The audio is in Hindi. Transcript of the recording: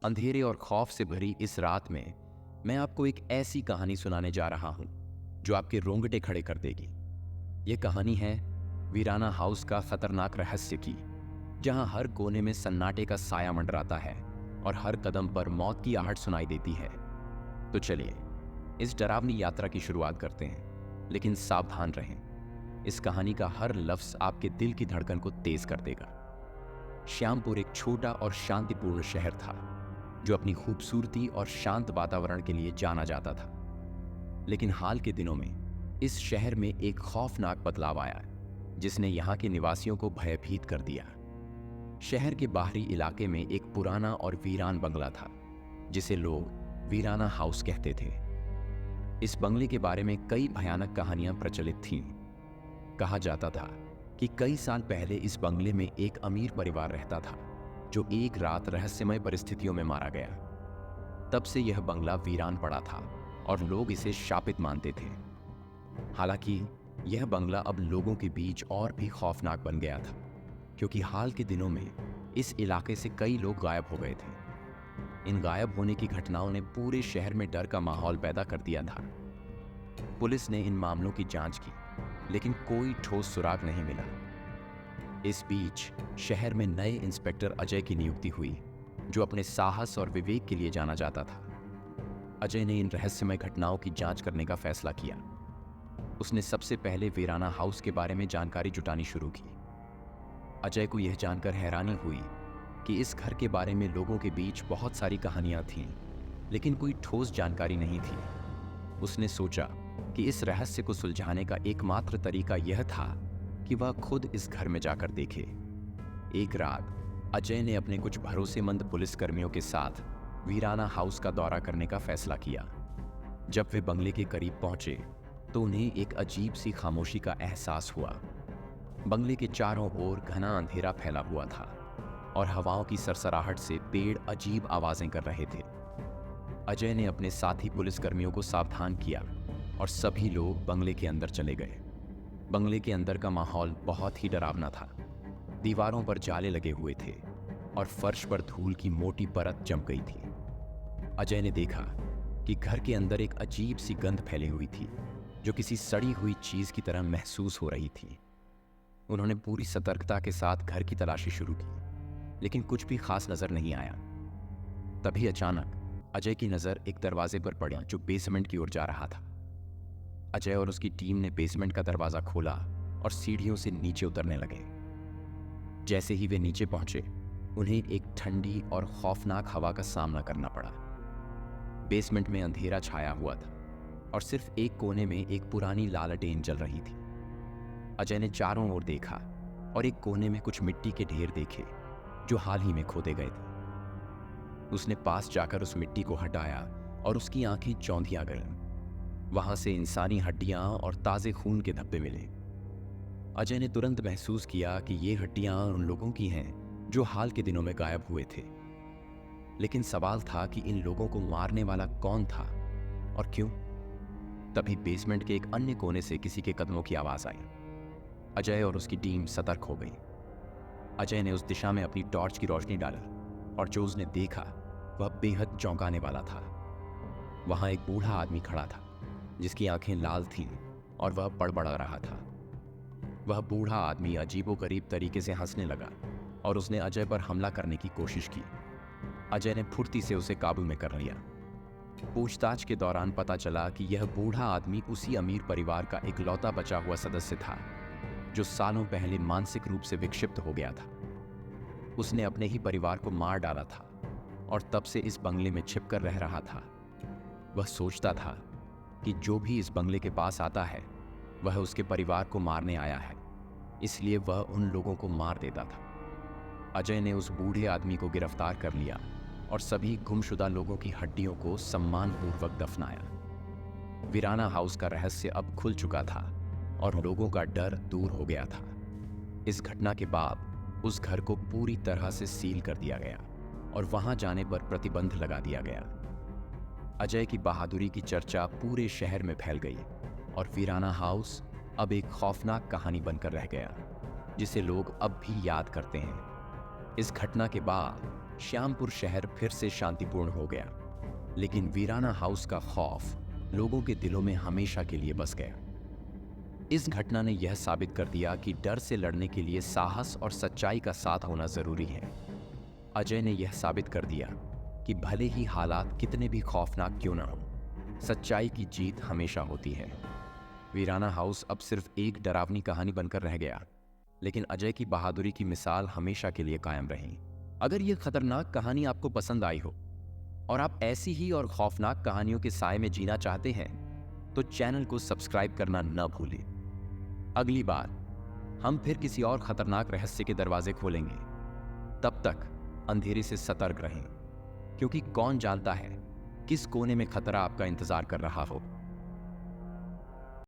अंधेरे और खौफ से भरी इस रात में मैं आपको एक ऐसी कहानी सुनाने जा रहा हूं जो आपके रोंगटे खड़े कर देगी। यह कहानी है वीराना हाउस का खतरनाक रहस्य की, जहां हर कोने में सन्नाटे का साया मंडराता है और हर कदम पर मौत की आहट सुनाई देती है। तो चलिए इस डरावनी यात्रा की शुरुआत करते हैं, लेकिन सावधान रहें, इस कहानी का हर लफ्ज आपके दिल की धड़कन को तेज कर देगा। श्यामपुर एक छोटा और शांतिपूर्ण शहर था जो अपनी खूबसूरती और शांत वातावरण के लिए जाना जाता था। लेकिन हाल के दिनों में इस शहर में एक खौफनाक बदलाव आया जिसने यहाँ के निवासियों को भयभीत कर दिया। शहर के बाहरी इलाके में एक पुराना और वीरान बंगला था जिसे लोग वीराना हाउस कहते थे। इस बंगले के बारे में कई भयानक कहानियां प्रचलित थीं। कहा जाता था कि कई साल पहले इस बंगले में एक अमीर परिवार रहता था जो एक रात रहस्यमय परिस्थितियों में मारा गया। तब से यह बंगला वीरान पड़ा था और लोग इसे शापित मानते थे। हालांकि यह बंगला अब लोगों के बीच और भी खौफनाक बन गया था, क्योंकि हाल के दिनों में इस इलाके से कई लोग गायब हो गए थे। इन गायब होने की घटनाओं ने पूरे शहर में डर का माहौल पैदा कर दिया था। पुलिस ने इन मामलों की जांच की, लेकिन कोई ठोस सुराग नहीं मिला। इस बीच शहर में नए इंस्पेक्टर अजय की नियुक्ति हुई, जो अपने साहस और विवेक के लिए जाना जाता था। अजय ने इन रहस्यमय घटनाओं की जांच करने का फैसला किया। उसने सबसे पहले वीराना हाउस के बारे में जानकारी जुटानी शुरू की। अजय को यह जानकर हैरानी हुई कि इस घर के बारे में लोगों के बीच बहुत सारी कहानियां थीं, लेकिन कोई ठोस जानकारी नहीं थी। उसने सोचा कि इस रहस्य को सुलझाने का एकमात्र तरीका यह था कि वह खुद इस घर में जाकर देखे। एक रात अजय ने अपने कुछ भरोसेमंद पुलिसकर्मियों के साथ वीराना हाउस का दौरा करने का फैसला किया। जब वे बंगले के करीब पहुंचे तो उन्हें एक अजीब सी खामोशी का एहसास हुआ। बंगले के चारों ओर घना अंधेरा फैला हुआ था और हवाओं की सरसराहट से पेड़ अजीब आवाजें कर रहे थे। अजय ने अपने साथी पुलिसकर्मियों को सावधान किया और सभी लोग बंगले के अंदर चले गए। बंगले के अंदर का माहौल बहुत ही डरावना था। दीवारों पर जाले लगे हुए थे और फर्श पर धूल की मोटी परत जम गई थी। अजय ने देखा कि घर के अंदर एक अजीब सी गंध फैली हुई थी जो किसी सड़ी हुई चीज की तरह महसूस हो रही थी। उन्होंने पूरी सतर्कता के साथ घर की तलाशी शुरू की, लेकिन कुछ भी खास नजर नहीं आया। तभी अचानक अजय की नजर एक दरवाजे पर पड़ी जो बेसमेंट की ओर जा रहा था। अजय और उसकी टीम ने बेसमेंट का दरवाजा खोला और सीढ़ियों से नीचे उतरने लगे। जैसे ही वे नीचे पहुंचे, उन्हें एक ठंडी और खौफनाक हवा का सामना करना पड़ा। बेसमेंट में अंधेरा छाया हुआ था और सिर्फ एक कोने में एक पुरानी लालटेन जल रही थी। अजय ने चारों ओर देखा और एक कोने में कुछ मिट्टी के ढेर देखे जो हाल ही में खोदे गए थे। उसने पास जाकर उस मिट्टी को हटाया और उसकी आंखें चौंधिया गईं। वहां से इंसानी हड्डियां और ताजे खून के धब्बे मिले। अजय ने तुरंत महसूस किया कि ये हड्डियां उन लोगों की हैं जो हाल के दिनों में गायब हुए थे। लेकिन सवाल था कि इन लोगों को मारने वाला कौन था और क्यों। तभी बेसमेंट के एक अन्य कोने से किसी के कदमों की आवाज आई। अजय और उसकी टीम सतर्क हो गई। अजय ने उस दिशा में अपनी टॉर्च की रोशनी डाली और जो उसने देखा वह बेहद चौंकाने वाला था। वहां एक बूढ़ा आदमी खड़ा था जिसकी आंखें लाल थीं और वह बड़बड़ा रहा था। वह बूढ़ा आदमी अजीबोगरीब तरीके से हंसने लगा और उसने अजय पर हमला करने की कोशिश की। अजय ने फुर्ती से उसे काबू में कर लिया। पूछताछ के दौरान पता चला कि यह बूढ़ा आदमी उसी अमीर परिवार का इकलौता बचा हुआ सदस्य था जो सालों पहले मानसिक रूप से विक्षिप्त हो गया था। उसने अपने ही परिवार को मार डाला था और तब से इस बंगले में छिपकर रह रहा था। वह सोचता था कि जो भी इस बंगले के पास आता है वह उसके परिवार को मारने आया है, इसलिए वह उन लोगों को मार देता था। अजय ने उस बूढ़े आदमी को गिरफ्तार कर लिया और सभी गुमशुदा लोगों की हड्डियों को सम्मानपूर्वक दफनाया। वीराना हाउस का रहस्य अब खुल चुका था और लोगों का डर दूर हो गया था। इस घटना के बाद उस घर को पूरी तरह से सील कर दिया गया और वहां जाने पर प्रतिबंध लगा दिया गया। अजय की बहादुरी की चर्चा पूरे शहर में फैल गई और वीराना हाउस अब एक खौफनाक कहानी बनकर रह गया जिसे लोग अब भी याद करते हैं। इस घटना के बाद श्यामपुर शहर फिर से शांतिपूर्ण हो गया, लेकिन वीराना हाउस का खौफ लोगों के दिलों में हमेशा के लिए बस गया। इस घटना ने यह साबित कर दिया कि डर से लड़ने के लिए साहस और सच्चाई का साथ होना जरूरी है। अजय ने यह साबित कर दिया कि भले ही हालात कितने भी खौफनाक क्यों ना हो, सच्चाई की जीत हमेशा होती है। वीराना हाउस अब सिर्फ एक डरावनी कहानी बनकर रह गया, लेकिन अजय की बहादुरी की मिसाल हमेशा के लिए कायम रही। अगर यह खतरनाक कहानी आपको पसंद आई हो और आप ऐसी ही और खौफनाक कहानियों के साए में जीना चाहते हैं, तो चैनल को सब्सक्राइब करना न भूलें। अगली बार हम फिर किसी और खतरनाक रहस्य के दरवाजे खोलेंगे। तब तक अंधेरे से सतर्क रहें, क्योंकि कौन जानता है किस कोने में खतरा आपका इंतजार कर रहा हो।